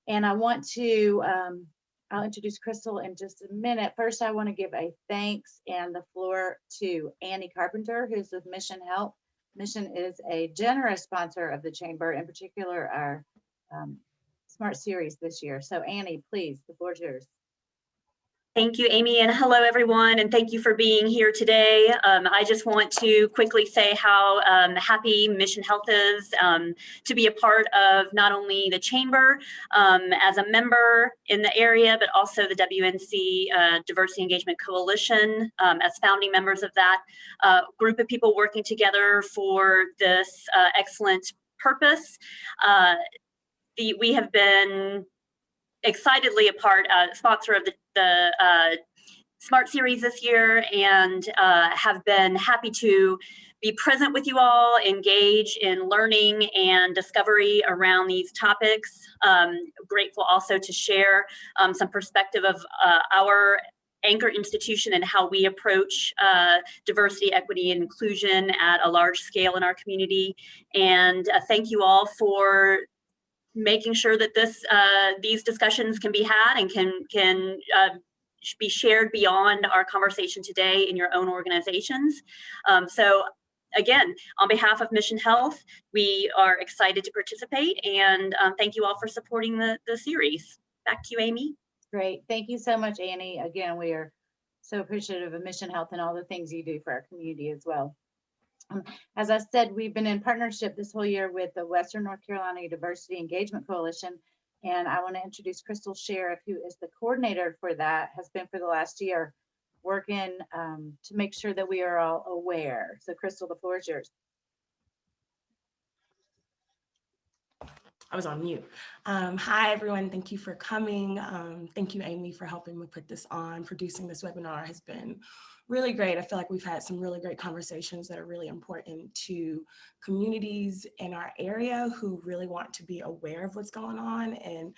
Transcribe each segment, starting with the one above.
And I want to, I'll introduce Crystal in just a minute. First, I want to give a thanks and the floor to Annie Carpenter, who's with Mission Help. Mission is a generous sponsor of the Chamber, in particular our Smart Series this year. So Annie, please, the floor is yours. Thank you, Amy, and hello, everyone, and thank you for being here today. I just want to quickly say how happy Mission Health is to be a part of not only the Chamber as a member in the area, but also the WNC Diversity Engagement Coalition as founding members of that group of people working together for this excellent purpose. We have been excitedly a sponsor of the Smart Series this year, and have been happy to be present with you all, engage in learning and discovery around these topics. Grateful also to share some perspective of our anchor institution and how we approach diversity, equity, and inclusion at a large scale in our community. And thank you all for making sure that these discussions can be had and can be shared beyond our conversation today in your own organizations. So again, on behalf of Mission Health, we are excited to participate, and thank you all for supporting the series. Back to you, Amy. Great, thank you so much, Annie. Again, we are so appreciative of Mission Health and all the things you do for our community as well. As I said, we've been in partnership this whole year with the Western North Carolina Diversity Engagement Coalition, and I want to introduce Crystal Sheriff, who is the coordinator for that, has been for the last year, working to make sure that we are all aware. So Crystal, the floor is yours. I was on mute. Hi, everyone. Thank you for coming. Thank you, Amy, for helping me put this on. Producing this webinar has been really great. I feel like we've had some really great conversations that are really important to communities in our area who really want to be aware of what's going on and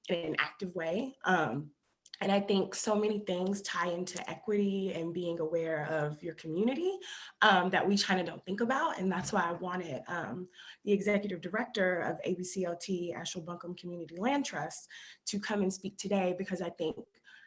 in an active way. And I think so many things tie into equity and being aware of your community that we kind of don't think about. And that's why I wanted the executive director of ABCLT, Asheville Buncombe Community Land Trust, to come and speak today, because I think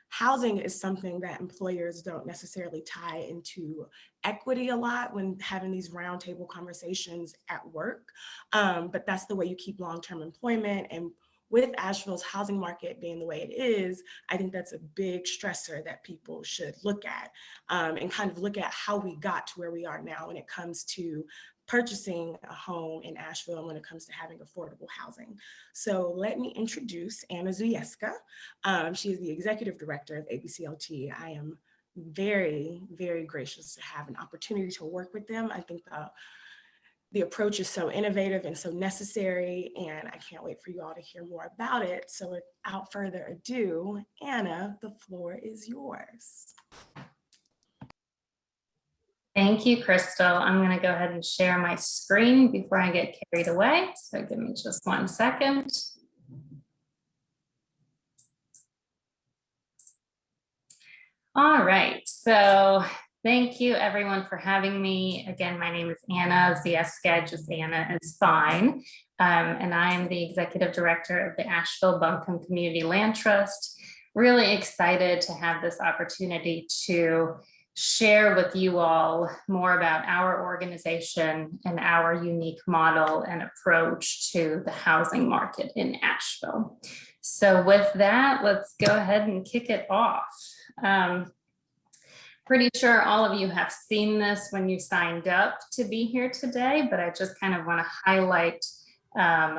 housing is something that employers don't necessarily tie into equity a lot when having these roundtable conversations at work. But that's the way you keep long-term employment. And with Asheville's housing market being the way it is, I think that's a big stressor that people should look at and kind of look at how we got to where we are now when it comes to purchasing a home in Asheville and when it comes to having affordable housing. So let me introduce Anna Zuevskaya. She is the executive director of ABCLT. I am very, very gracious to have an opportunity to work with them. I think the approach is so innovative and so necessary, and I can't wait for you all to hear more about it. So without further ado, Anna, the floor is yours. Thank you, Crystal. I'm going to go ahead and share my screen before I get carried away. So give me just 1 second. All right, so thank you everyone for having me. Again, my name is Anna Zuevskaya, just Anna is fine. And I am the executive director of the Asheville Buncombe Community Land Trust. Really excited to have this opportunity to share with you all more about our organization and our unique model and approach to the housing market in Asheville. So with that, let's go ahead and kick it off. Pretty sure all of you have seen this when you signed up to be here today, but I just kind of want to highlight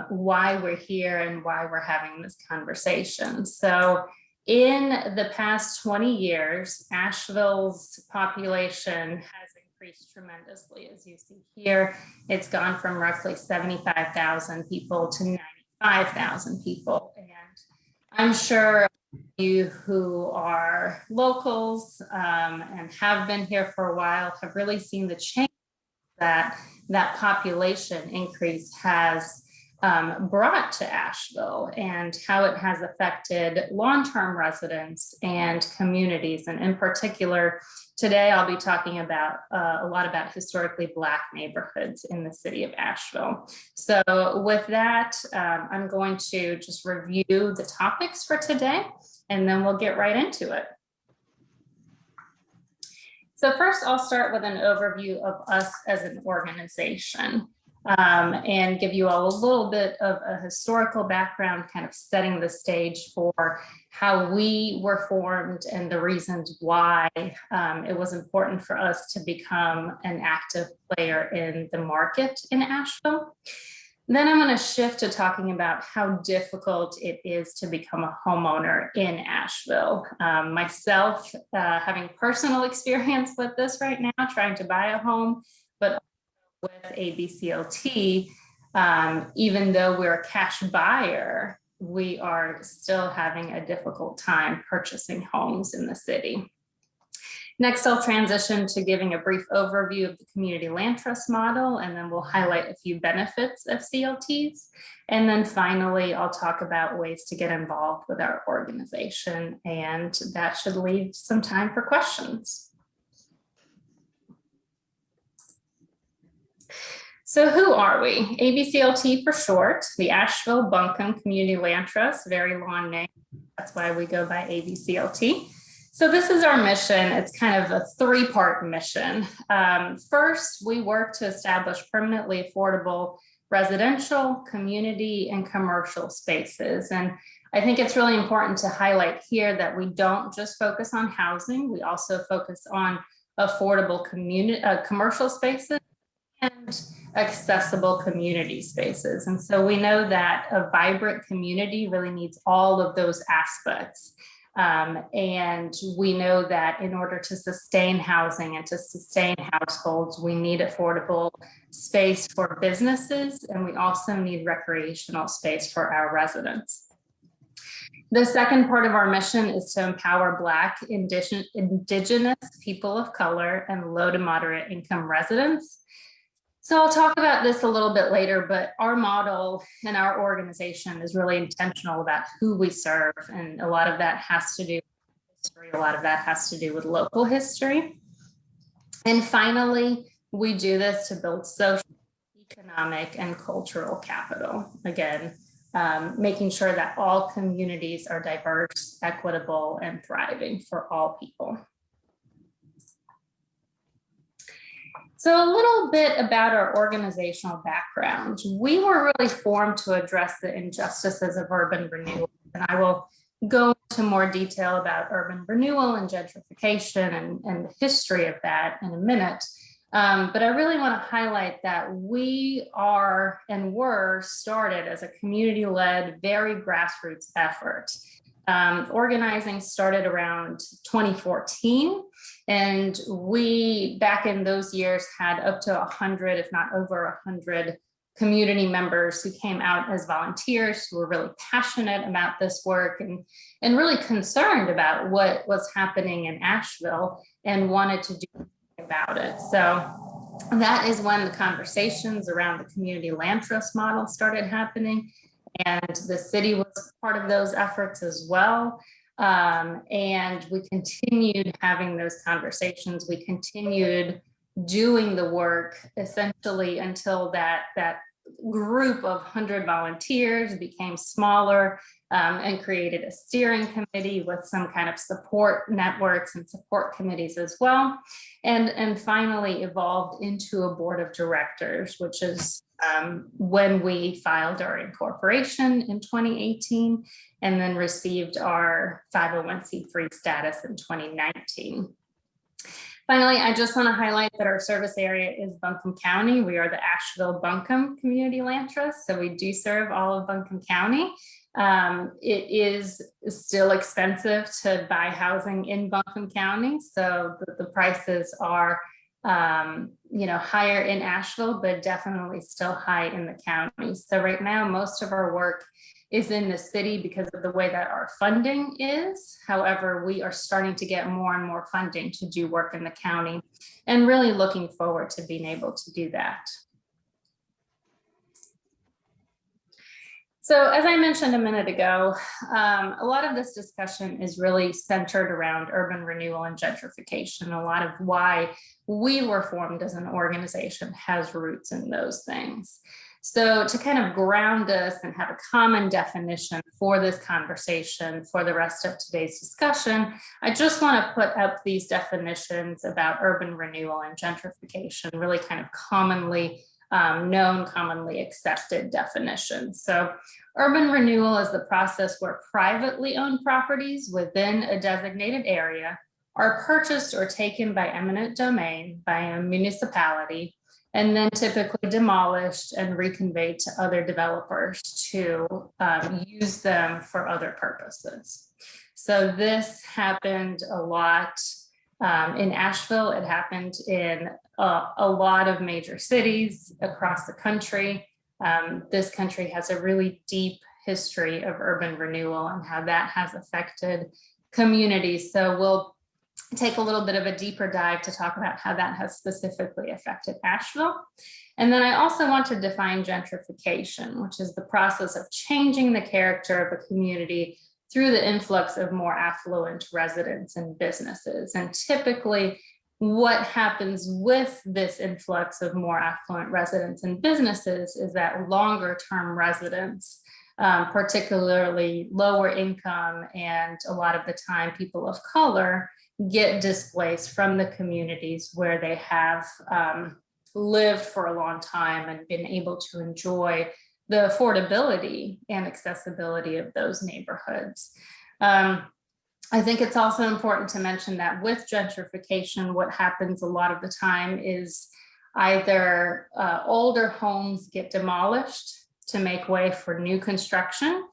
why we're here and why we're having this conversation. So in the past 20 years, Asheville's population has increased tremendously. As you see here, it's gone from roughly 75,000 people to 95,000 people. And I'm sure you who are locals and have been here for a while have really seen the change that population increase has brought to Asheville and how it has affected long-term residents and communities. And in particular, today I'll be talking about a lot about historically Black neighborhoods in the city of Asheville. So with that, I'm going to just review the topics for today, and then we'll get right into it. So first, I'll start with an overview of us as an organization. And give you all a little bit of a historical background, kind of setting the stage for how we were formed and the reasons why it was important for us to become an active player in the market in Asheville. Then I'm going to shift to talking about how difficult it is to become a homeowner in Asheville. Myself, having personal experience with this right now, trying to buy a home, but with ABCLT, even though we're a cash buyer, we are still having a difficult time purchasing homes in the city. Next, I'll transition to giving a brief overview of the community land trust model, and then we'll highlight a few benefits of CLTs. And then finally, I'll talk about ways to get involved with our organization, and that should leave some time for questions. So who are we? ABCLT for short, the Asheville Buncombe Community Land Trust, very long name. That's why we go by ABCLT. So this is our mission. It's kind of a three-part mission. First, we work to establish permanently affordable residential, community, and commercial spaces. And I think it's really important to highlight here that we don't just focus on housing. We also focus on affordable commercial spaces and accessible community spaces. And so we know that a vibrant community really needs all of those aspects. And we know that in order to sustain housing and to sustain households, we need affordable space for businesses, and we also need recreational space for our residents. The second part of our mission is to empower Black, Indigenous, people of color, and low to moderate income residents. So I'll talk about this a little bit later, but our model and our organization is really intentional about who we serve. And a lot of that has to do with history. A lot of that has to do with local history. And finally, we do this to build social, economic, and cultural capital. Again, making sure that all communities are diverse, equitable, and thriving for all people. So a little bit about our organizational background. We were really formed to address the injustices of urban renewal. And I will go into more detail about urban renewal and gentrification and the history of that in a minute. But I really want to highlight that we are and were started as a community-led, very grassroots effort. Organizing started around 2014. And we, back in those years, had up to 100, if not over 100 community members who came out as volunteers, who were really passionate about this work and really concerned about what was happening in Asheville and wanted to do something about it. So that is when the conversations around the community land trust model started happening. And the city was part of those efforts as well. And we continued having those conversations. We continued doing the work essentially until that group of 100 volunteers became smaller and created a steering committee with some kind of support networks and support committees as well. And finally evolved into a board of directors, which is when we filed our incorporation in 2018 and then received our 501c3 status in 2019. Finally, I just want to highlight that our service area is Buncombe County. We are the Asheville Buncombe Community Land Trust, so we do serve all of Buncombe County. It is still expensive to buy housing in Buncombe County, so the prices are higher in Asheville, but definitely still high in the county. So right now, most of our work is in the city because of the way that our funding is. However, we are starting to get more and more funding to do work in the county and really looking forward to being able to do that. So as I mentioned a minute ago, a lot of this discussion is really centered around urban renewal and gentrification. A lot of why we were formed as an organization has roots in those things. So to kind of ground us and have a common definition for this conversation for the rest of today's discussion, I just want to put up these definitions about urban renewal and gentrification, really kind of commonly known, commonly accepted definitions. So urban renewal is the process where privately owned properties within a designated area are purchased or taken by eminent domain by a municipality, and then typically demolished and reconveyed to other developers to use them for other purposes. So this happened a lot in Asheville. It happened in a lot of major cities across the country. This country has a really deep history of urban renewal and how that has affected communities. So we'll take a little bit of a deeper dive to talk about how that has specifically affected Asheville. And then I also want to define gentrification, which is the process of changing the character of a community through the influx of more affluent residents and businesses. And typically what happens with this influx of more affluent residents and businesses is that longer term residents, particularly lower income and a lot of the time people of color, get displaced from the communities where they have lived for a long time and been able to enjoy the affordability and accessibility of those neighborhoods. I think it's also important to mention that with gentrification, what happens a lot of the time is either older homes get demolished to make way for new construction,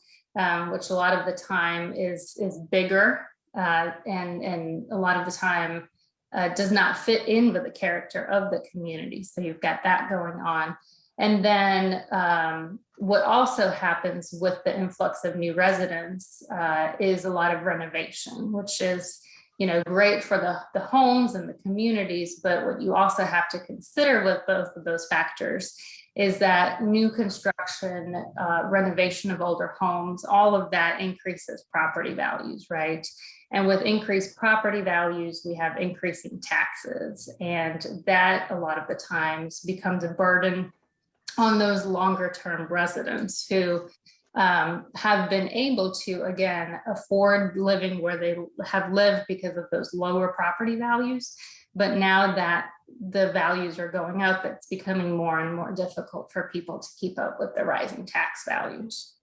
which a lot of the time is bigger and a lot of the time does not fit in with the character of the community. So you've got that going on. And then what also happens with the influx of new residents is a lot of renovation, which is, you know, great for the homes and the communities. But what you also have to consider with both of those factors is that new construction, renovation of older homes, all of that increases property values, right? And with increased property values, we have increasing taxes. And that a lot of the times becomes a burden on those longer term residents who have been able to, again, afford living where they have lived because of those lower property values. But now that the values are going up, it's becoming more and more difficult for people to keep up with the rising tax values.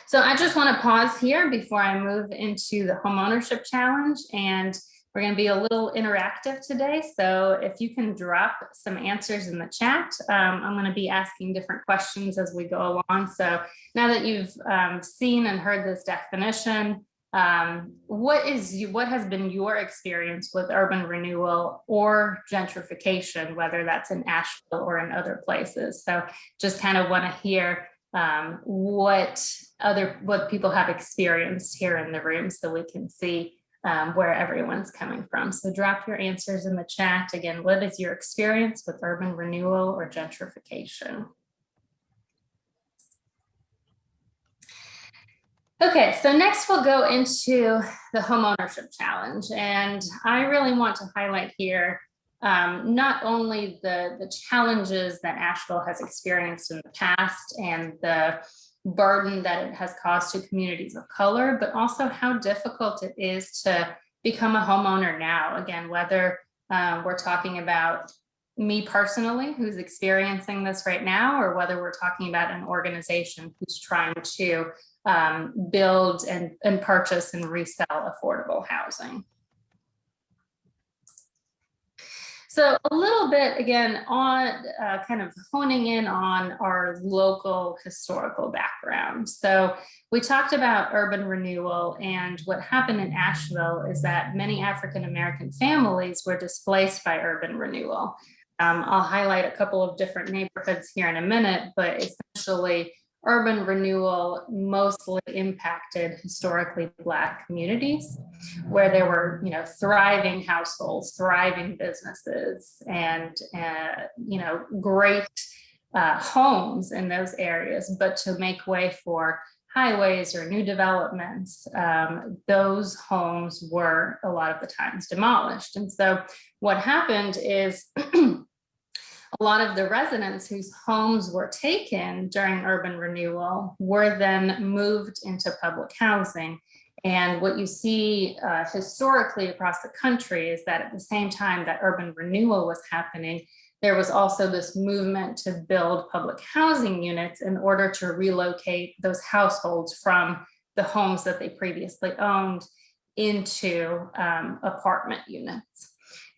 So I just want to pause here before I move into the homeownership challenge, and we're going to be a little interactive today. So if you can drop some answers in the chat, I'm going to be asking different questions as we go along. So now that you've seen and heard this definition, what has been your experience with urban renewal or gentrification, whether that's in Asheville or in other places? So just kind of want to hear what people have experienced here in the room so we can see where everyone's coming from. So drop your answers in the chat. Again, what is your experience with urban renewal or gentrification? Okay, so next we'll go into the homeownership challenge. And I really want to highlight here not only the challenges that Asheville has experienced in the past and the burden that it has caused to communities of color, but also how difficult it is to become a homeowner now. Again, whether we're talking about me personally, who's experiencing this right now, or whether we're talking about an organization who's trying to build and purchase and resell affordable housing. So a little bit, again, on kind of honing in on our local historical background. So we talked about urban renewal, and what happened in Asheville is that many African-American families were displaced by urban renewal. I'll highlight a couple of different neighborhoods here in a minute, but essentially urban renewal mostly impacted historically Black communities where there were, you know, thriving households, thriving businesses, and, you know, great homes in those areas, but to make way for highways or new developments, those homes were a lot of the times demolished. And so what happened is a lot of the residents whose homes were taken during urban renewal were then moved into public housing. And what you see historically across the country is that at the same time that urban renewal was happening, there was also this movement to build public housing units in order to relocate those households from the homes that they previously owned into apartment units.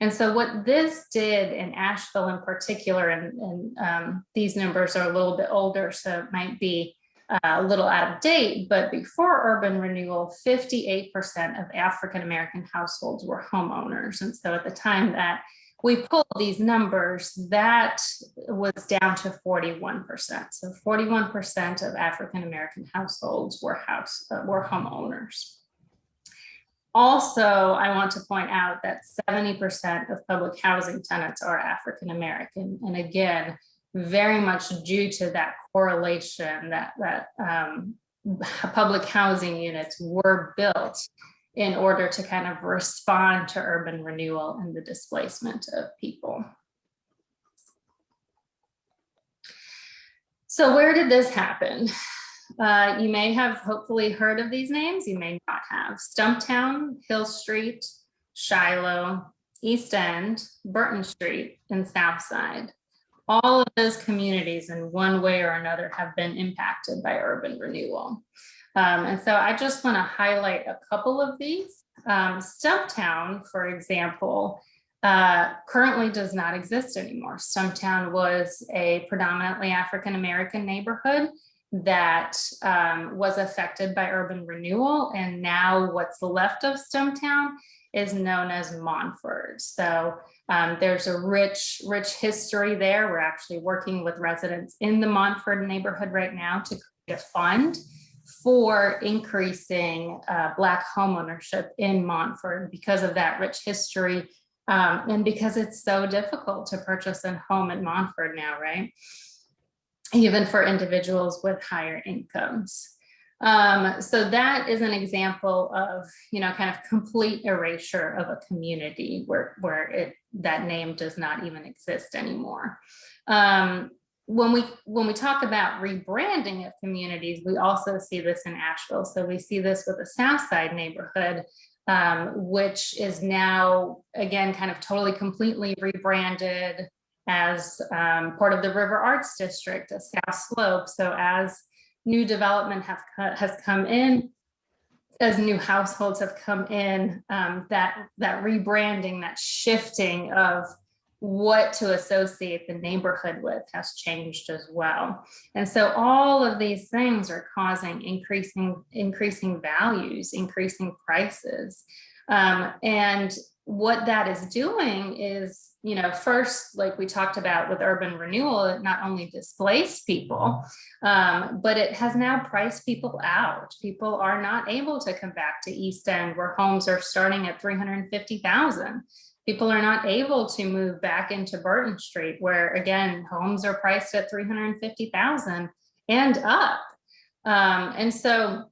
And so what this did in Asheville in particular, and these numbers are a little bit older, so it might be a little out of date, but before urban renewal, 58% of African-American households were homeowners. And so at the time that we pulled these numbers, that was down to 41%. So 41% of African-American households were homeowners. Also, I want to point out that 70% of public housing tenants are African-American. And again, very much due to that correlation that public housing units were built in order to kind of respond to urban renewal and the displacement of people. So where did this happen? You may have hopefully heard of these names, you may not have. Stumptown, Hill Street, Shiloh, East End, Burton Street, and Southside. All of those communities in one way or another have been impacted by urban renewal. And so I just want to highlight a couple of these. Stumptown, for example, currently does not exist anymore. Stumptown was a predominantly African-American neighborhood that was affected by urban renewal. And now what's left of Stumptown is known as Montford. So there's a rich history there. We're actually working with residents in the Montford neighborhood right now to create a fund for increasing Black homeownership in Montford because of that rich history and because it's so difficult to purchase a home in Montford now, right? Even for individuals with higher incomes. So that is an example of, kind of complete erasure of a community where that name does not even exist anymore. When we talk about rebranding of communities, we also see this in Asheville. So we see this with the Southside neighborhood, which is now, again, kind of totally completely rebranded as part of the River Arts District, a South Slope. So as new development has come in, as new households have come in, that rebranding, that shifting of what to associate the neighborhood with has changed as well. And so all of these things are causing increasing values, increasing prices. And what that is doing is, first, like we talked about with urban renewal, it not only displaced people, but it has now priced people out. People are not able to come back to East End where homes are starting at $350,000. People are not able to move back into Burton Street where, again, homes are priced at $350,000 and up. And so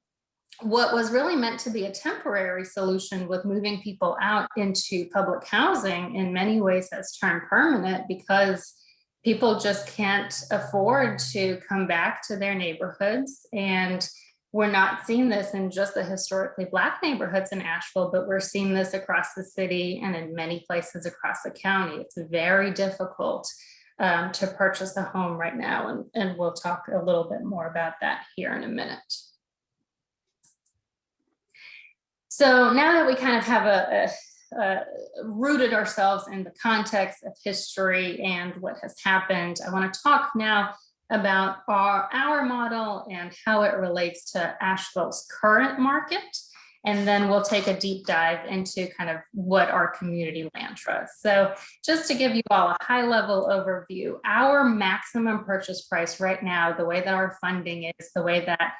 what was really meant to be a temporary solution with moving people out into public housing in many ways has turned permanent because people just can't afford to come back to their neighborhoods. And we're not seeing this in just the historically Black neighborhoods in Asheville, but we're seeing this across the city and in many places across the county. It's very difficult to purchase a home right now. And we'll talk a little bit more about that here in a minute. So now that we kind of have rooted ourselves in the context of history and what has happened, I want to talk now about our model and how it relates to Asheville's current market. And then we'll take a deep dive into kind of what our community land trusts. So just to give you all a high level overview, our maximum purchase price right now, the way that our funding is, the way that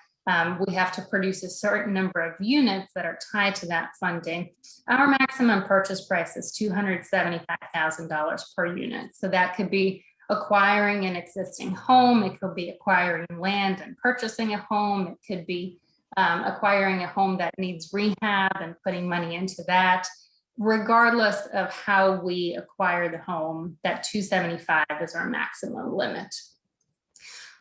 we have to produce a certain number of units that are tied to that funding. Our maximum purchase price is $275,000 per unit. So that could be acquiring an existing home. It could be acquiring land and purchasing a home. It could be acquiring a home that needs rehab and putting money into that. Regardless of how we acquire the home, that 275 is our maximum limit.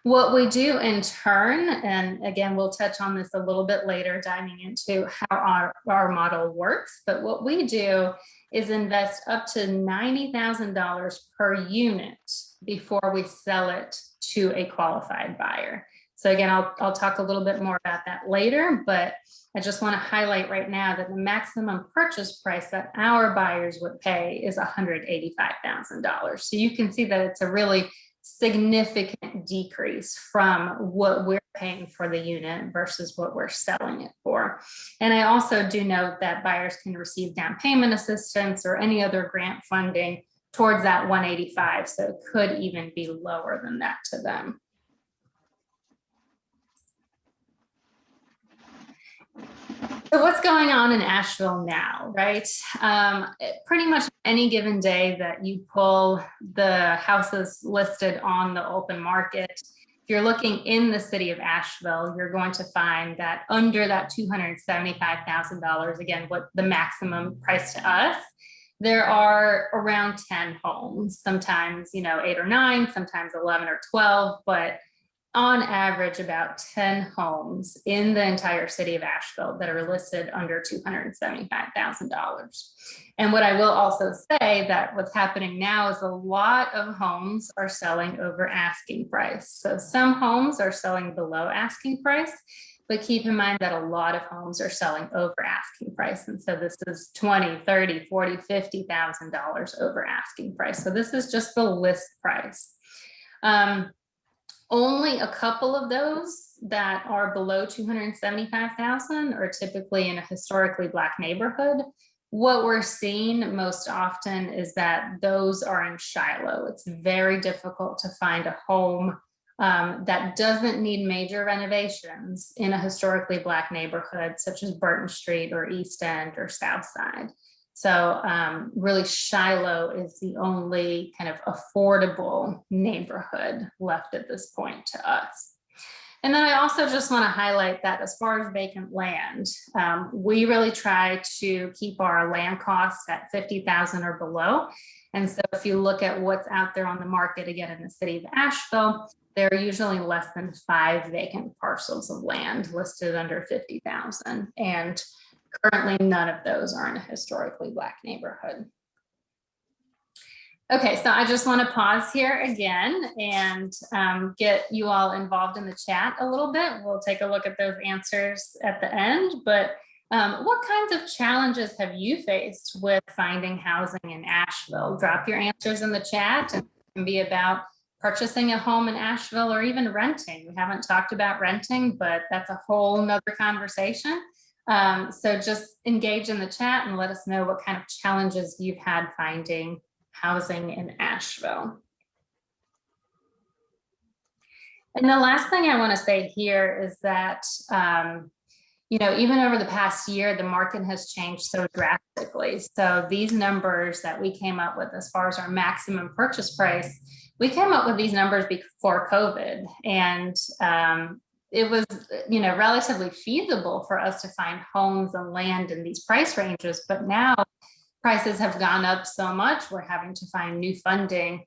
What we do in turn, and again, we'll touch on this a little bit later, diving into how our model works, but what we do is invest up to $90,000 per unit before we sell it to a qualified buyer. So again, I'll talk a little bit more about that later, but I just want to highlight right now that the maximum purchase price that our buyers would pay is $185,000. So you can see that it's a really significant decrease from what we're paying for the unit versus what we're selling it for. And I also do note that buyers can receive down payment assistance or any other grant funding towards that 185. So it could even be lower than that to them. So what's going on in Asheville now, right? Pretty much any given day that you pull the houses listed on the open market, if you're looking in the city of Asheville, you're going to find that under that $275,000, again, what the maximum price to us, there are around 10 homes, sometimes, 8 or 9, sometimes 11 or 12, but on average, about 10 homes in the entire city of Asheville that are listed under $275,000. And what I will also say that what's happening now is a lot of homes are selling over asking price. So some homes are selling below asking price, but keep in mind that a lot of homes are selling over asking price. And so this is $20,000, $30,000, $40,000, $50,000 over asking price. So this is just the list price. Only a couple of those that are below 275,000 are typically in a historically Black neighborhood. What we're seeing most often is that those are in Shiloh. It's very difficult to find a home that doesn't need major renovations in a historically Black neighborhood, such as Burton Street or East End or South Side. So really Shiloh is the only kind of affordable neighborhood left at this point to us. And then I also just want to highlight that as far as vacant land, we really try to keep our land costs at 50,000 or below. And so if you look at what's out there on the market, again, in the city of Asheville, there are usually less than 5 vacant parcels of land listed under 50,000. And currently, none of those are in a historically Black neighborhood. Okay, so I just want to pause here again and get you all involved in the chat a little bit. We'll take a look at those answers at the end, but what kinds of challenges have you faced with finding housing in Asheville? Drop your answers in the chat, and it can be about purchasing a home in Asheville or even renting. We haven't talked about renting, but that's a whole nother conversation. So just engage in the chat and let us know what kind of challenges you've had finding housing in Asheville. And the last thing I want to say here is that, even over the past year, the market has changed so drastically. So these numbers that we came up with as far as our maximum purchase price, we came up with these numbers before COVID. And it was, relatively feasible for us to find homes and land in these price ranges, but now prices have gone up so much, we're having to find new funding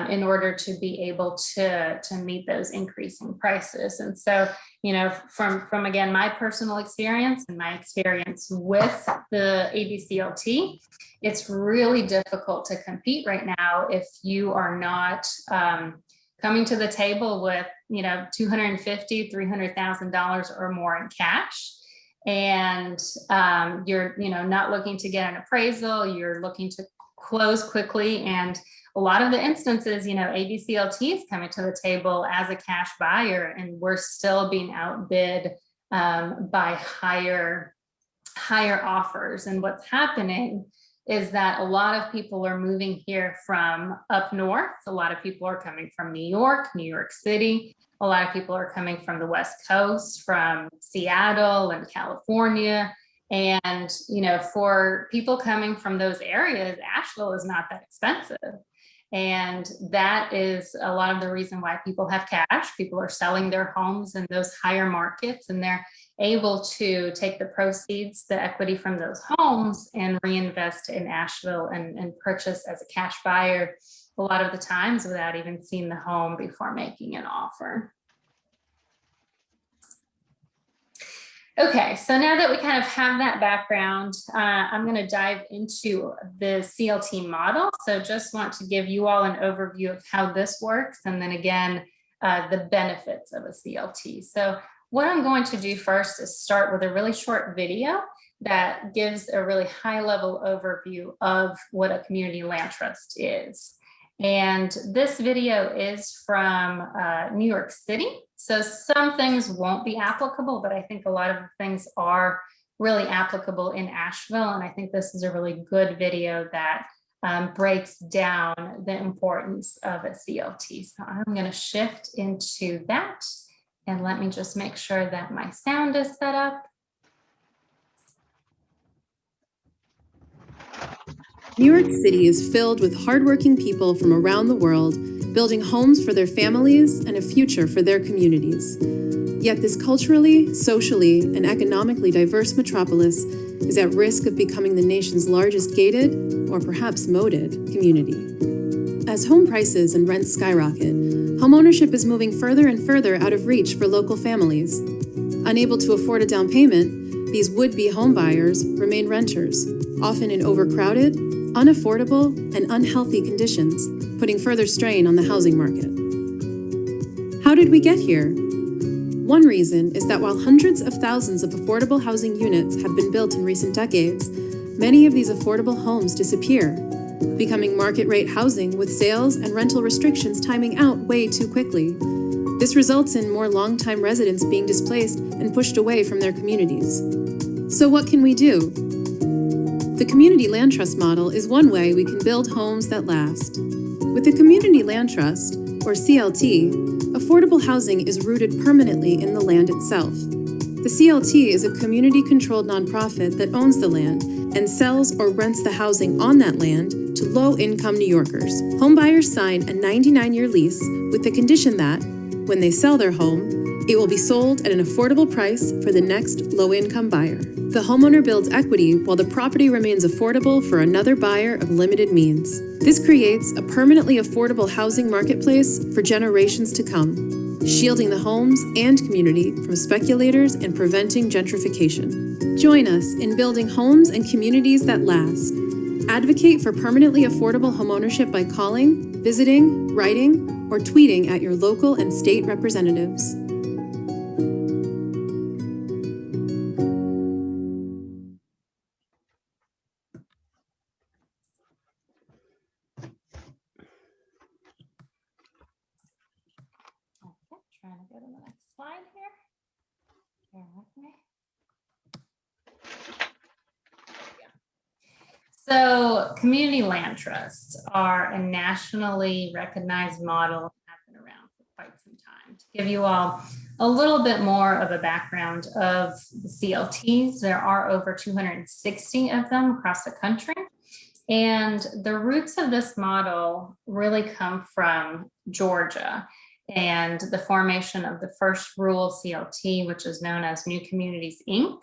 in order to be able to meet those increasing prices. And so, from again, my personal experience and my experience with the ABCLT, it's really difficult to compete right now if you are not coming to the table with, $250,000, $300,000 or more in cash. And you're, not looking to get an appraisal, you're looking to close quickly. And a lot of the instances, ABCLT is coming to the table as a cash buyer, and we're still being outbid by higher offers. And what's happening is that a lot of people are moving here from up north. A lot of people are coming from New York City. A lot of people are coming from the West Coast, from Seattle and California. And, for people coming from those areas, Asheville is not that expensive. And that is a lot of the reason why people have cash. People are selling their homes in those higher markets, and they're able to take the proceeds, the equity from those homes, and reinvest in Asheville and purchase as a cash buyer a lot of the times without even seeing the home before making an offer. Okay, so now that we kind of have that background, I'm going to dive into the CLT model. So just want to give you all an overview of how this works, and then again, the benefits of a CLT. So what I'm going to do first is start with a really short video that gives a really high-level overview of what a community land trust is. And this video is from New York City. So some things won't be applicable, but I think a lot of the things are really applicable in Asheville. And I think this is a really good video that breaks down the importance of a CLT. So I'm going to shift into that. And let me just make sure that my sound is set up. New York City is filled with hardworking people from around the world, building homes for their families and a future for their communities. Yet this culturally, socially, and economically diverse metropolis is at risk of becoming the nation's largest gated, or perhaps moated, community. As home prices and rents skyrocket, homeownership is moving further and further out of reach for local families. Unable to afford a down payment, these would-be homebuyers remain renters, often in overcrowded, unaffordable, and unhealthy conditions, putting further strain on the housing market. How did we get here? One reason is that while hundreds of thousands of affordable housing units have been built in recent decades, many of these affordable homes disappear, becoming market-rate housing with sales and rental restrictions timing out way too quickly. This results in more long-time residents being displaced and pushed away from their communities. So what can we do? The Community Land Trust model is one way we can build homes that last. With the Community Land Trust, or CLT, affordable housing is rooted permanently in the land itself. The CLT is a community-controlled nonprofit that owns the land and sells or rents the housing on that land to low-income New Yorkers. Homebuyers sign a 99-year lease with the condition that, when they sell their home, it will be sold at an affordable price for the next low-income buyer. The homeowner builds equity while the property remains affordable for another buyer of limited means. This creates a permanently affordable housing marketplace for generations to come, shielding the homes and community from speculators and preventing gentrification. Join us in building homes and communities that last. Advocate for permanently affordable homeownership by calling, visiting, writing, or tweeting at your local and state representatives. Trying to go to the next slide here. Bear with me. So community land trusts are a nationally recognized model that have been around for quite some time. To give you all a little bit more of a background of the CLTs, there are over 260 of them across the country. And the roots of this model really come from Georgia and the formation of the first rural CLT, which is known as New Communities, Inc.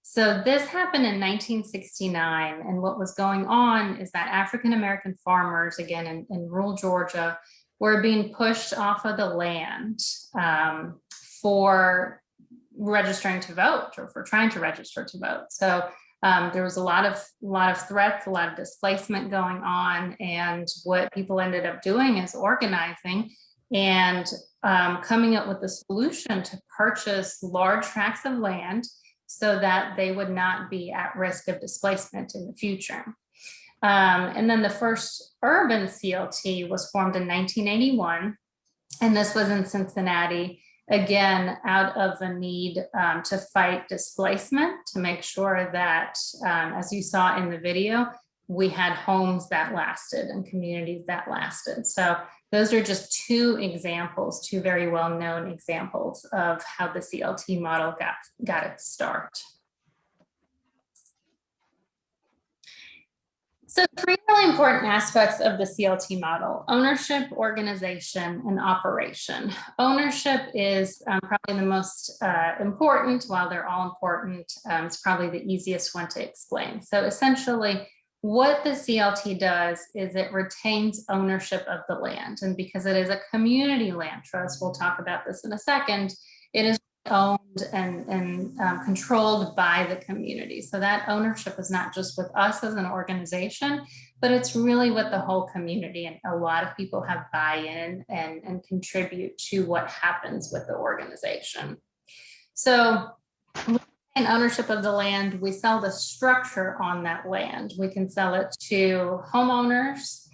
So this happened in 1969. And what was going on is that African-American farmers, again, in rural Georgia, were being pushed off of the land for registering to vote or for trying to register to vote. So there was a lot of threats, a lot of displacement going on. And what people ended up doing is organizing and coming up with a solution to purchase large tracts of land so that they would not be at risk of displacement in the future. And then the first urban CLT was formed in 1981, and this was in Cincinnati, again, out of the need to fight displacement, to make sure that, as you saw in the video, we had homes that lasted and communities that lasted. So those are just two examples, two very well-known examples of how the CLT model got its start. So 3 really important aspects of the CLT model: ownership, organization, and operation. Ownership is probably the most important. While they're all important, it's probably the easiest one to explain. So essentially, what the CLT does is it retains ownership of the land. And because it is a community land trust, we'll talk about this in a second, it is owned and controlled by the community. So that ownership is not just with us as an organization, but it's really with the whole community. And a lot of people have buy-in and contribute to what happens with the organization. So in ownership of the land, we sell the structure on that land. We can sell it to homeowners,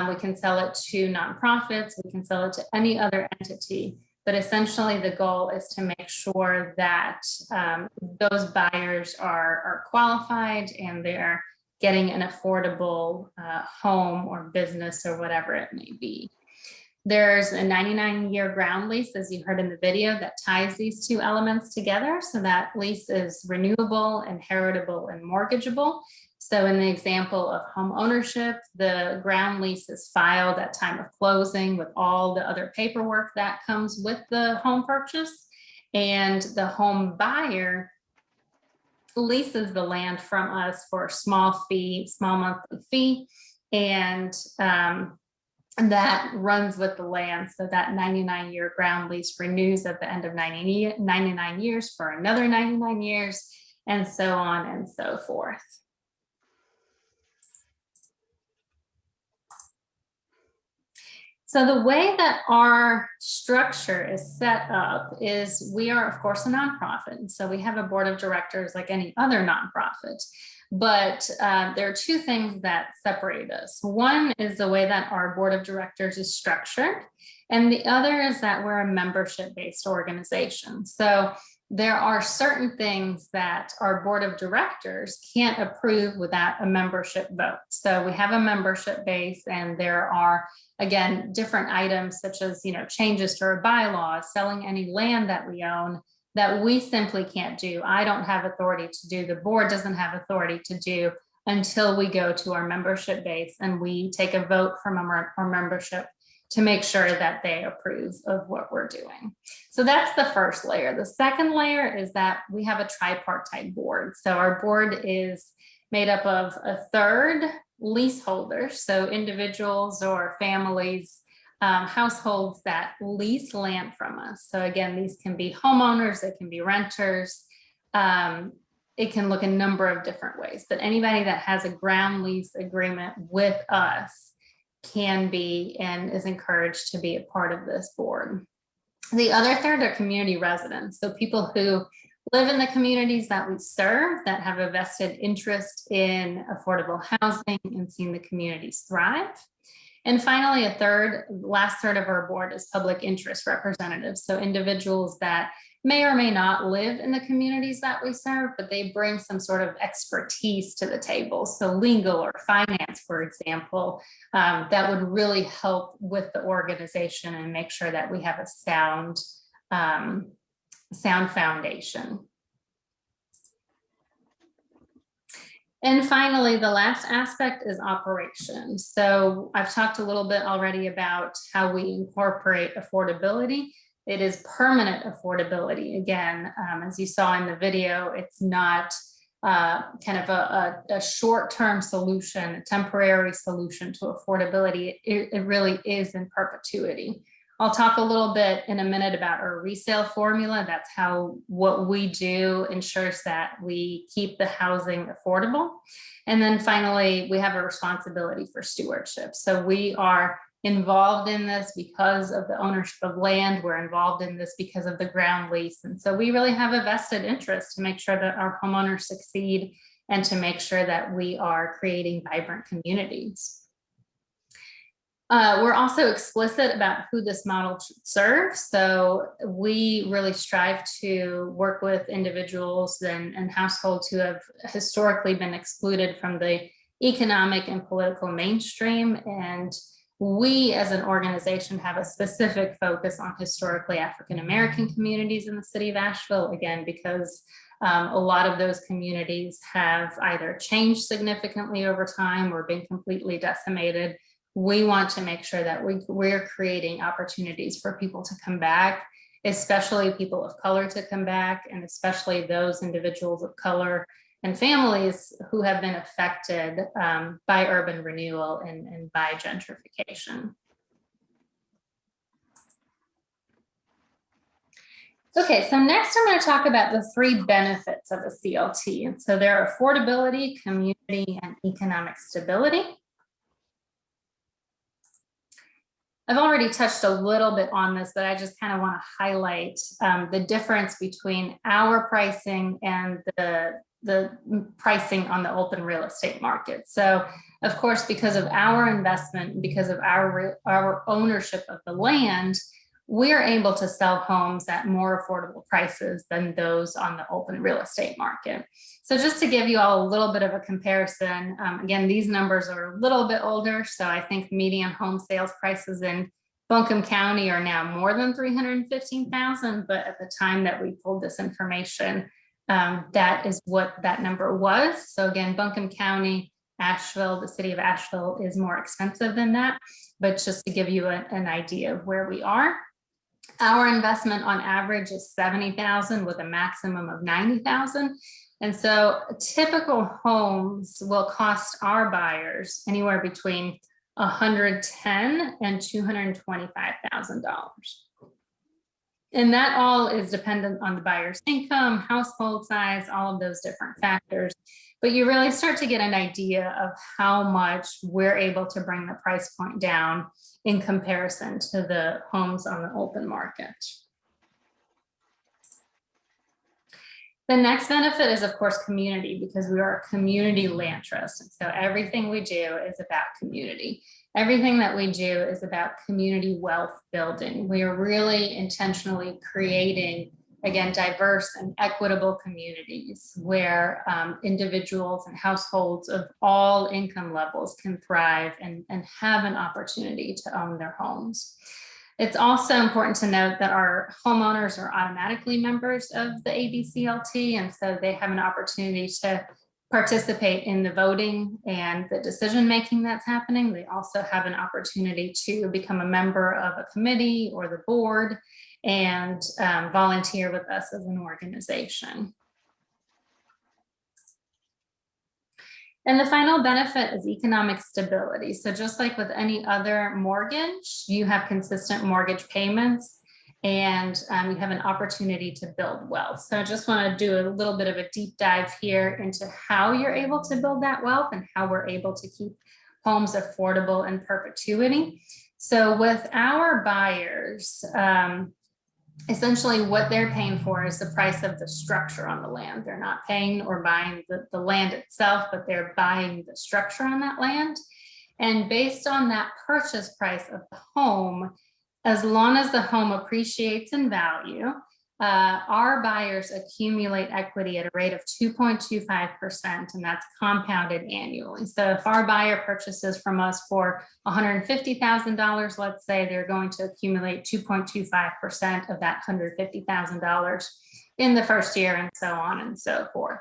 we can sell it to nonprofits, we can sell it to any other entity. But essentially the goal is to make sure that those buyers are qualified and they're getting an affordable home or business or whatever it may be. There's a 99-year ground lease, as you heard in the video, that ties these 2 elements together. So that lease is renewable, inheritable, and mortgageable. So in the example of home ownership, the ground lease is filed at time of closing with all the other paperwork that comes with the home purchase. And the home buyer leases the land from us for a small monthly fee. And that runs with the land. So that 99-year ground lease renews at the end of 99 years for another 99 years, and so on and so forth. So the way that our structure is set up is we are, of course, a nonprofit. So we have a board of directors like any other nonprofit. But there are 2 things that separate us. One is the way that our board of directors is structured, and the other is that we're a membership-based organization. So there are certain things that our board of directors can't approve without a membership vote. So we have a membership base, and there are, again, different items such as, changes to our bylaws, selling any land that we own, that we simply can't do. I don't have authority to do, the board doesn't have authority to do until we go to our membership base and we take a vote from our membership to make sure that they approve of what we're doing. So that's the first layer. The second layer is that we have a tripartite board. So our board is made up of a third leaseholders, so individuals or families, households that lease land from us. So again, these can be homeowners, they can be renters. It can look a number of different ways, but anybody that has a ground lease agreement with us can be and is encouraged to be a part of this board. The other third are community residents. So people who live in the communities that we serve, that have a vested interest in affordable housing and seeing the communities thrive. And finally, last third of our board is public interest representatives. So individuals that may or may not live in the communities that we serve, but they bring some sort of expertise to the table. So legal or finance, for example, that would really help with the organization and make sure that we have a sound foundation. And finally, the last aspect is operations. So I've talked a little bit already about how we incorporate affordability. It is permanent affordability. Again, as you saw in the video, it's not kind of a short-term solution, a temporary solution to affordability. It really is in perpetuity. I'll talk a little bit in a minute about our resale formula. That's how what we do ensures that we keep the housing affordable. And then finally, we have a responsibility for stewardship. So we are involved in this because of the ownership of land. We're involved in this because of the ground lease. And so we really have a vested interest to make sure that our homeowners succeed and to make sure that we are creating vibrant communities. We're also explicit about who this model should serve. So we really strive to work with individuals and households who have historically been excluded from the economic and political mainstream. And we as an organization have a specific focus on historically African-American communities in the city of Asheville, again, because A lot of those communities have either changed significantly over time or been completely decimated. We want to make sure that we're creating opportunities for people to come back, especially people of color to come back, and especially those individuals of color and families who have been affected by urban renewal and by gentrification. Okay, so next I'm going to talk about the 3 benefits of a CLT. And so they're affordability, community, and economic stability. I've already touched a little bit on this, but I just kind of want to highlight the difference between our pricing and the pricing on the open real estate market. So of course, because of our investment, because of our ownership of the land, we're able to sell homes at more affordable prices than those on the open real estate market. So just to give you all a little bit of a comparison, again, these numbers are a little bit older. So I think median home sales prices in Buncombe County are now more than $315,000, but at the time that we pulled this information, that is what that number was. So again, Buncombe County, Asheville, the city of Asheville is more expensive than that, but just to give you an idea of where we are. Our investment on average is $70,000 with a maximum of $90,000. And so typical homes will cost our buyers anywhere between $110,000 and $225,000. And that all is dependent on the buyer's income, household size, all of those different factors. But you really start to get an idea of how much we're able to bring the price point down in comparison to the homes on the open market. The next benefit is, of course, community, because we are a community land trust. And so everything we do is about community. Everything that we do is about community wealth building. We are really intentionally creating, again, diverse and equitable communities where individuals and households of all income levels can thrive and have an opportunity to own their homes. It's also important to note that our homeowners are automatically members of the ABCLT, and so they have an opportunity to participate in the voting and the decision-making that's happening. They also have an opportunity to become a member of a committee or the board and volunteer with us as an organization. And the final benefit is economic stability. So just like with any other mortgage, you have consistent mortgage payments and you have an opportunity to build wealth. So I just want to do a little bit of a deep dive here into how you're able to build that wealth and how we're able to keep homes affordable in perpetuity. So with our buyers, essentially what they're paying for is the price of the structure on the land. They're not paying or buying the land itself, but they're buying the structure on that land. And based on that purchase price of the home, as long as the home appreciates in value, our buyers accumulate equity at a rate of 2.25%, and that's compounded annually. So if our buyer purchases from us for $150,000, let's say, they're going to accumulate 2.25% of that $150,000 in the first year, and so on and so forth.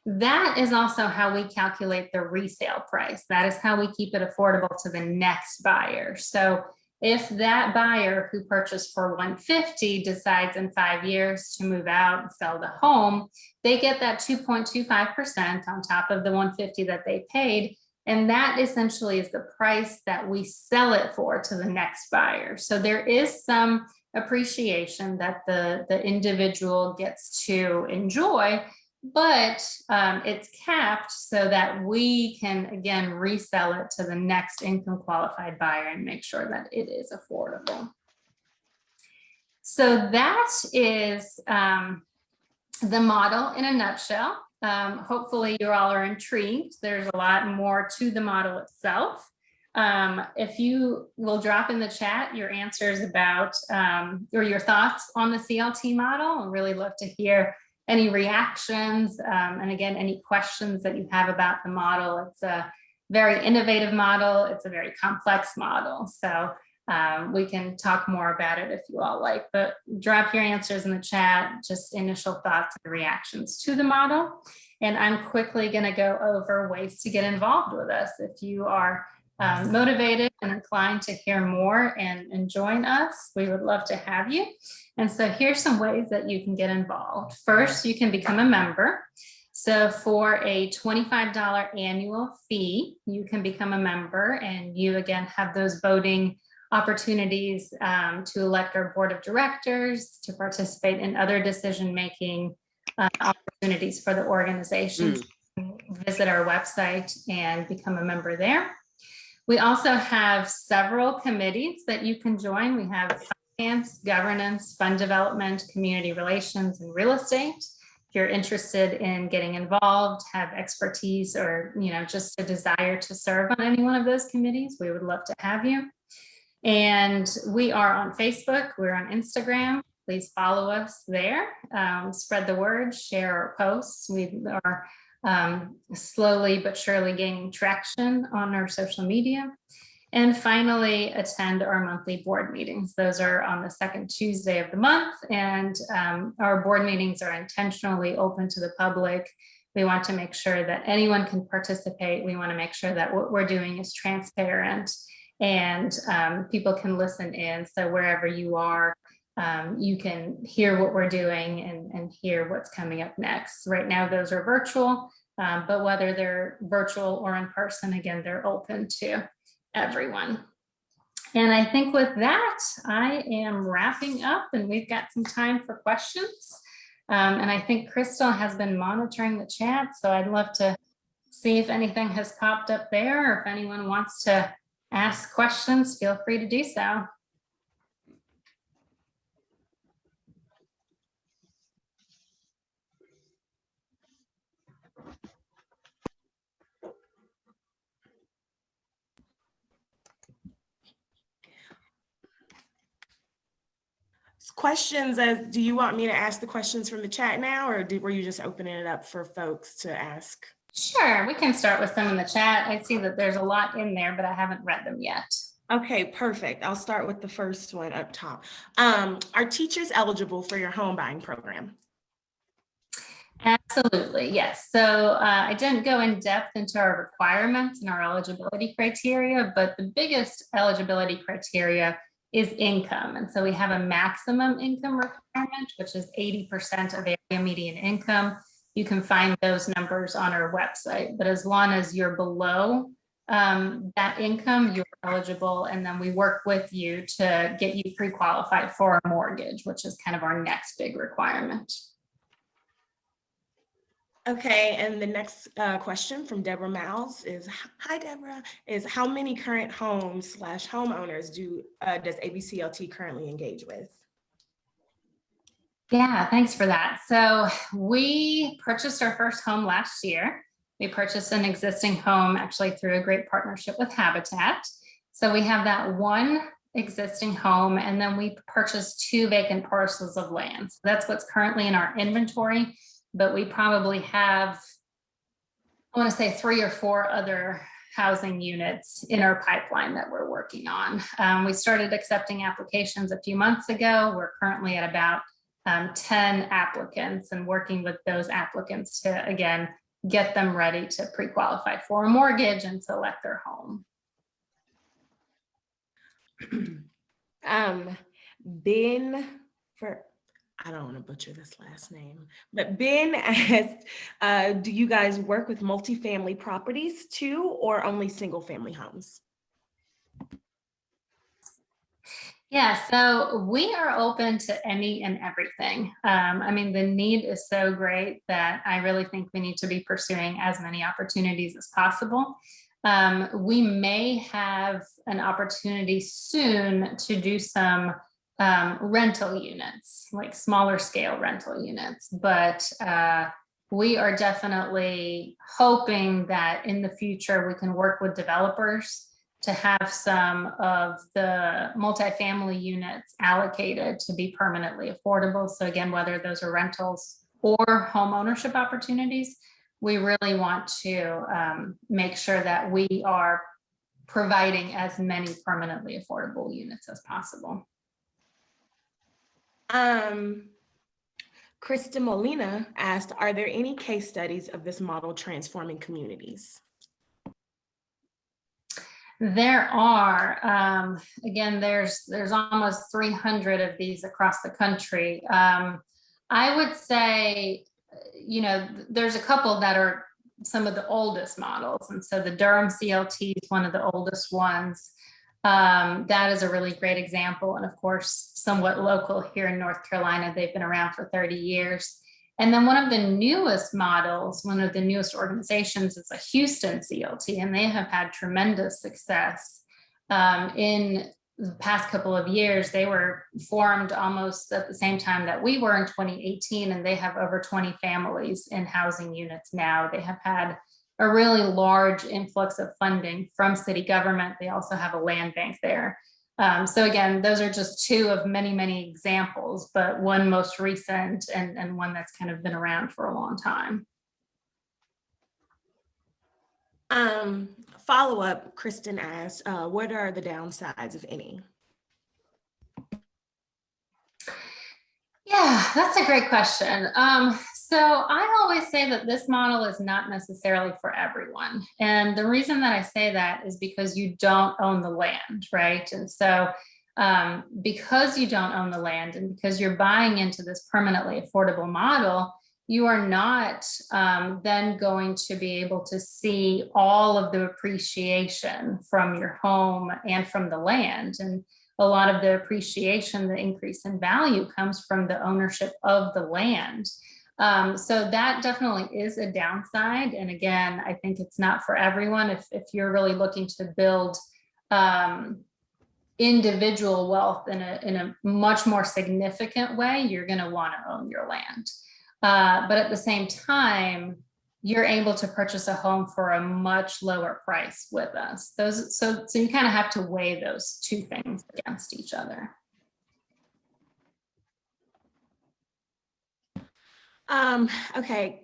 That is also how we calculate the resale price. That is how we keep it affordable to the next buyer. So if that buyer who purchased for $150,000 decides in 5 years to move out and sell the home, they get that 2.25% on top of the $150,000 that they paid. And that essentially is the price that we sell it for to the next buyer. So there is some appreciation that the individual gets to enjoy, but it's capped so that we can, again, resell it to the next income qualified buyer and make sure that it is affordable. So that is the model in a nutshell. Hopefully you all are intrigued. There's a lot more to the model itself. If you will drop in the chat your answers about or your thoughts on the CLT model, I'd really love to hear any reactions, and again, any questions that you have about the model. It's a very innovative model. It's a very complex model. So We can talk more about it if you all like, but drop your answers in the chat, just initial thoughts and reactions to the model. And I'm quickly going to go over ways to get involved with us. If you are motivated and inclined to hear more and join us, we would love to have you. And so here's some ways that you can get involved. First, you can become a member. So for a $25 annual fee, you can become a member, and you again have those voting opportunities to elect our board of directors, to participate in other decision-making opportunities for the organization. Visit our website and become a member there. We also have several committees that you can join. We have finance, governance, fund development, community relations, and real estate. If you're interested in getting involved, have expertise, or just a desire to serve on any one of those committees, we would love to have you. And we are on Facebook, we're on Instagram. Please follow us there. Spread the word, share our posts. We are slowly but surely gaining traction on our social media. And finally, attend our monthly board meetings. Those are on the second Tuesday of the month, and our board meetings are intentionally open to the public. We want to make sure that anyone can participate. We want to make sure that what we're doing is transparent and people can listen in. So wherever you are, you can hear what we're doing and hear what's coming up next. Right now, those are virtual, but whether they're virtual or in person, again, they're open to everyone. And I think with that, I am wrapping up, and we've got some time for questions. And I think Crystal has been monitoring the chat, so I'd love to see if anything has popped up there, or if anyone wants to ask questions, feel free to do so. Questions, do you want me to ask the questions from the chat now, or were you just opening it up for folks to ask? Sure, we can start with some in the chat. I see that there's a lot in there, but I haven't read them yet. Okay, perfect. I'll start with the first one up top. Are teachers eligible for your home buying program? Absolutely, yes. So I didn't go in depth into our requirements and our eligibility criteria, but the biggest eligibility criteria is income. And so we have a maximum income requirement, which is 80% of area median income. You can find those numbers on our website, but as long as you're below that income, you're eligible. And then we work with you to get you pre-qualified for a mortgage, which is kind of our next big requirement. Okay, and the next question from Deborah Miles is, hi Deborah, is how many current homes / homeowners does ABCLT currently engage with? Yeah, thanks for that. So we purchased our first home last year. We purchased an existing home actually through a great partnership with Habitat. So we have that one existing home, and then we purchased 2 vacant parcels of land. So that's what's currently in our inventory, but we probably have, I want to say 3 or 4 other housing units in our pipeline that we're working on. We started accepting applications a few months ago. We're currently at about 10 applicants and working with those applicants to, again, get them ready to pre-qualify for a mortgage and select their home. Ben, I don't want to butcher this last name, but Ben asked, do you guys work with multifamily properties too, or only single family homes? Yeah, so we are open to any and everything. I mean, the need is so great that I really think we need to be pursuing as many opportunities as possible. We may have an opportunity soon to do some rental units, like smaller scale rental units, but we are definitely hoping that in the future we can work with developers to have some of the multifamily units allocated to be permanently affordable. So again, whether those are rentals or home ownership opportunities, we really want to make sure that we are providing as many permanently affordable units as possible. Krista Molina asked, are there any case studies of this model transforming communities? There are. Again, there's almost 300 of these across the country. I would say, you know, there's a couple that are some of the oldest models. And so the Durham CLT is one of the oldest ones. That is a really great example. And of course, somewhat local here in North Carolina, they've been around for 30 years. And then one of the newest models, one of the newest organizations is a Houston CLT, and they have had tremendous success. In the past couple of years, they were formed almost at the same time that we were in 2018, and they have over 20 families in housing units now. They have had a really large influx of funding from city government. They also have a land bank there. So again, those are just two of many, many examples, but one most recent and one that's kind of been around for a long time. Follow-up, Kristen asked, what are the downsides, if any? Yeah, that's a great question. So I always say that this model is not necessarily for everyone. And the reason that I say that is because you don't own the land, right? And so because you don't own the land and because you're buying into this permanently affordable model, you are not then going to be able to see all of the appreciation from your home and from the land. And a lot of the appreciation, the increase in value comes from the ownership of the land. So that definitely is a downside. And again, I think it's not for everyone. If you're really looking to build individual wealth in a much more significant way, you're going to want to own your land. But at the same time, you're able to purchase a home for a much lower price with us. So you kind of have to weigh those two things against each other. Okay,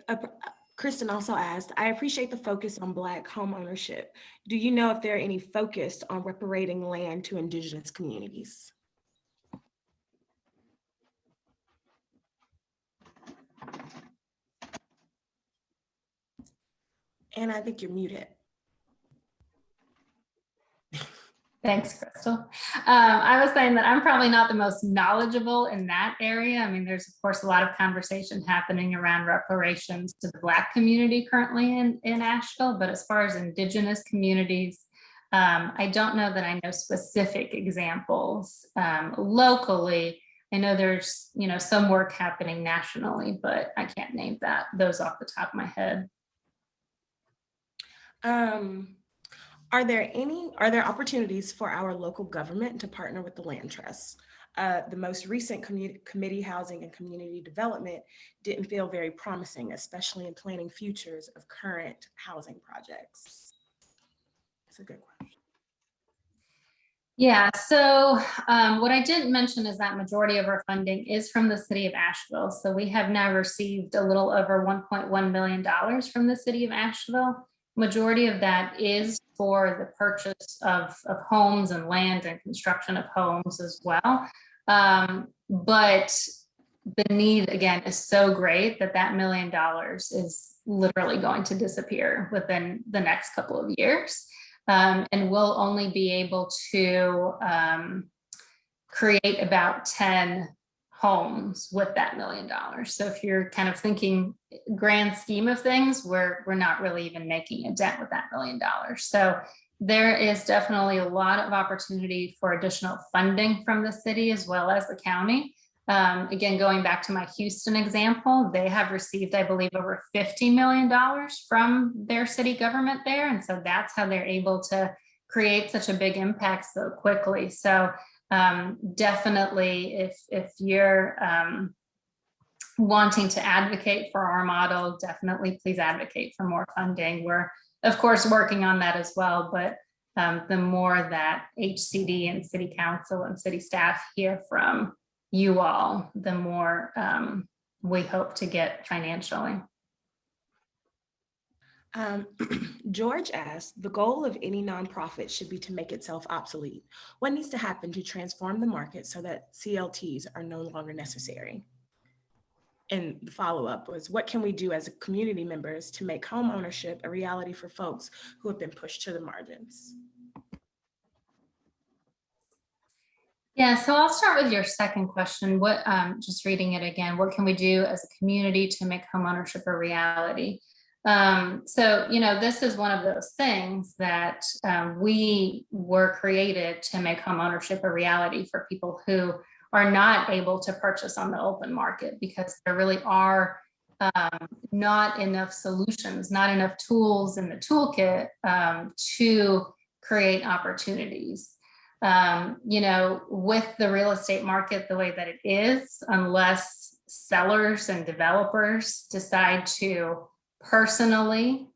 Kristen also asked, I appreciate the focus on Black home ownership. Do you know if there are any focus on reparating land to Indigenous communities? And I think you're muted. Thanks, Crystal. I was saying that I'm probably not the most knowledgeable in that area. I mean, there's of course a lot of conversation happening around reparations to the Black community currently in Asheville, but as far as Indigenous communities, I don't know that I know specific examples locally. I know there's some work happening nationally, but I can't name those off the top of my head. Are there opportunities for our local government to partner with the Land Trust? The most recent committee housing and community development didn't feel very promising, especially in planning futures of current housing projects. That's a good question. Yeah, so what I didn't mention is that majority of our funding is from the city of Asheville. So we have now received a little over $1.1 million from the city of Asheville. Majority of that is for the purchase of homes and land and construction of homes as well. But the need, again, is so great that $1 million is literally going to disappear within the next couple of years. And we'll only be able to create about 10 homes with that $1 million. So if you're kind of thinking grand scheme of things, we're not really even making a dent with that $1 million. So there is definitely a lot of opportunity for additional funding from the city as well as the county. Again, going back to my Houston example, they have received, I believe, over $50 million from their city government there. And so that's how they're able to create such a big impact so quickly. So definitely, if you're wanting to advocate for our model, definitely please advocate for more funding. We're, of course, working on that as well, but the more that HCD and city council and city staff hear from you all, the more we hope to get financially. George asked, the goal of any nonprofit should be to make itself obsolete. What needs to happen to transform the market so that CLTs are no longer necessary? And the follow-up was, what can we do as community members to make home ownership a reality for folks who have been pushed to the margins? Yeah, so I'll start with your second question. What, just reading it again, what can we do as a community to make homeownership a reality? So, this is one of those things that we were created to make homeownership a reality for people who are not able to purchase on the open market, because there really are not enough solutions, not enough tools in the toolkit to create opportunities. With the real estate market the way that it is, unless sellers and developers decide to personally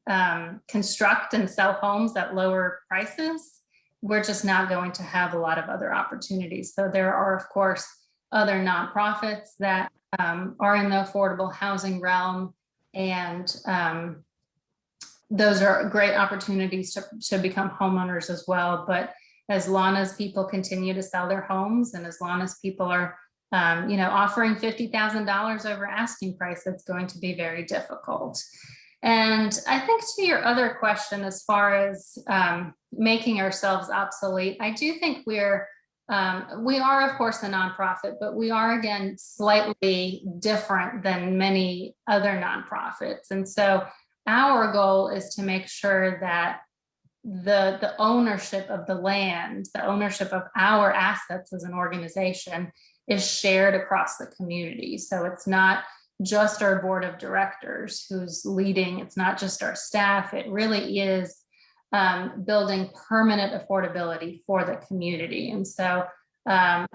construct and sell homes at lower prices, we're just not going to have a lot of other opportunities. So there are, of course, other nonprofits that are in the affordable housing realm, and those are great opportunities to become homeowners as well. But as long as people continue to sell their homes, and as long as people are, offering $50,000 over asking price, it's going to be very difficult. And I think to your other question, as far as making ourselves obsolete, I do think we are, of course, a nonprofit, but we are, again, slightly different than many other nonprofits. And so our goal is to make sure that the ownership of the land, the ownership of our assets as an organization is shared across the community. So it's not just our board of directors who's leading, it's not just our staff, it really is building permanent affordability for the community. And so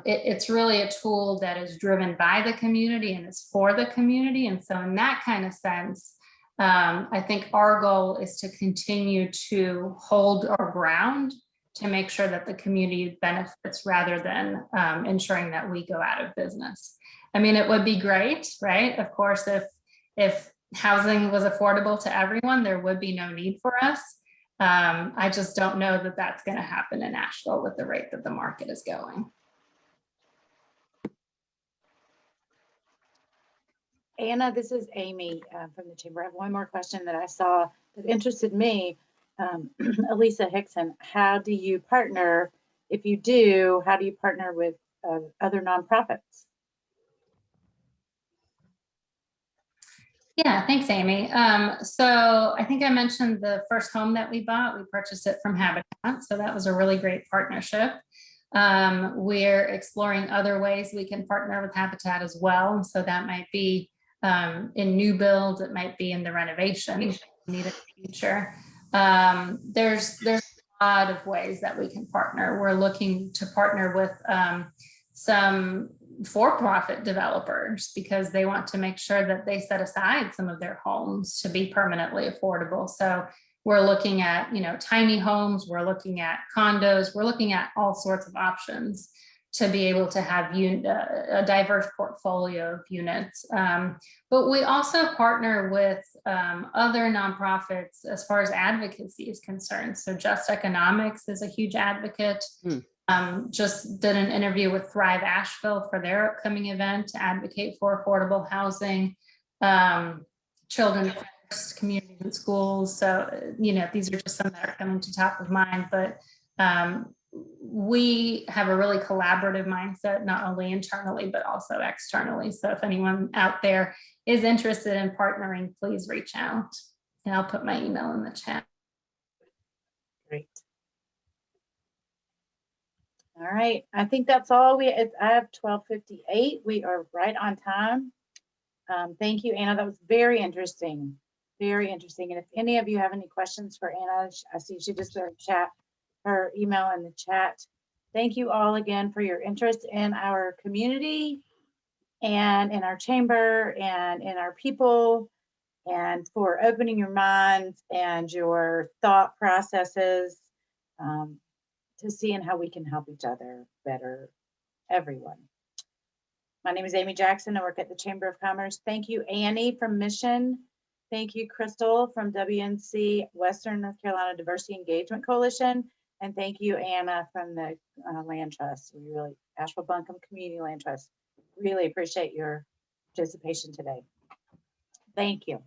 it's really a tool that is driven by the community and is for the community. And so in that kind of sense, I think our goal is to continue to hold our ground to make sure that the community benefits, rather than ensuring that we go out of business. I mean, it would be great, right? Of course, if housing was affordable to everyone, there would be no need for us. I just don't know that that's going to happen in Asheville with the rate that the market is going. Anna, this is Amy from the Chamber. I have one more question that I saw that interested me. Elisa Hickson, how do you partner? If you do, how do you partner with other nonprofits? Yeah, thanks, Amy. So I think I mentioned the first home that we bought, we purchased it from Habitat. So that was a really great partnership. We're exploring other ways we can partner with Habitat as well. So that might be in new builds, it might be in the renovations we need in the future. There's a lot of ways that we can partner. We're looking to partner with some for-profit developers, because they want to make sure that they set aside some of their homes to be permanently affordable. So we're looking at, tiny homes, we're looking at condos, we're looking at all sorts of options to be able to have a diverse portfolio of units. But we also partner with other nonprofits as far as advocacy is concerned. So Just Economics is a huge advocate. Just did an interview with Thrive Asheville for their upcoming event to advocate for affordable housing. Children First, communities and schools. So, these are just some that are coming to top of mind, but we have a really collaborative mindset, not only internally, but also externally. So if anyone out there is interested in partnering, please reach out, and I'll put my email in the chat. Great. All right, I think that's all I have 12:58. We are right on time. Thank you, Anna. That was very interesting. Very interesting. And if any of you have any questions for Anna, I see she just her email in the chat. Thank you all again for your interest in our community and in our chamber and in our people, and for opening your minds and your thought processes to seeing how we can help each other better, everyone. My name is Amy Jackson. I work at the Chamber of Commerce. Thank you, Annie from Mission, Thank you, Crystal from WNC Western North Carolina Diversity Engagement Coalition. And thank you, Anna from the Land Trust. We really, Asheville Buncombe Community Land Trust. Really appreciate your participation today. Thank you.